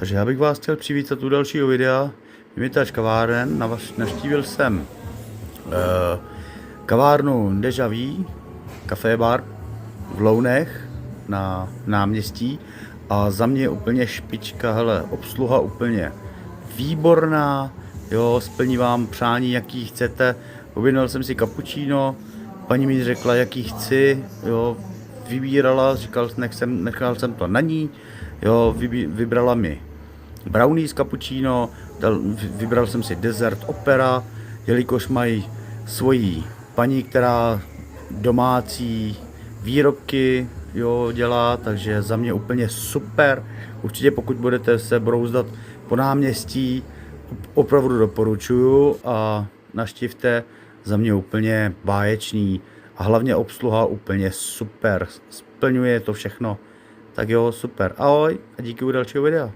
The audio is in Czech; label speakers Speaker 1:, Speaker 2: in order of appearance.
Speaker 1: Takže já bych vás chtěl přivítat u dalšího videa Vymytač kaváren. Navštívil jsem kavárnu Deja Vu, Café Bar v Lounech na náměstí a za mě úplně špička, hele, obsluha úplně výborná, jo, splní vám přání, jaký chcete. Objednal jsem si cappuccino, paní mi řekla, jaký chci, jo, vybírala, nechal jsem to na ní, jo, vybrala mi brownie s cappuccino, vybral jsem si dezert opera, jelikož mají svoji paní, která domácí výrobky, jo, dělá, takže za mě úplně super. Určitě pokud budete se brouzdat po náměstí, opravdu doporučuju a navštivte, za mě úplně báječný a hlavně obsluha úplně super, splňuje to všechno. Tak jo, super, ahoj a díky u dalšího videa.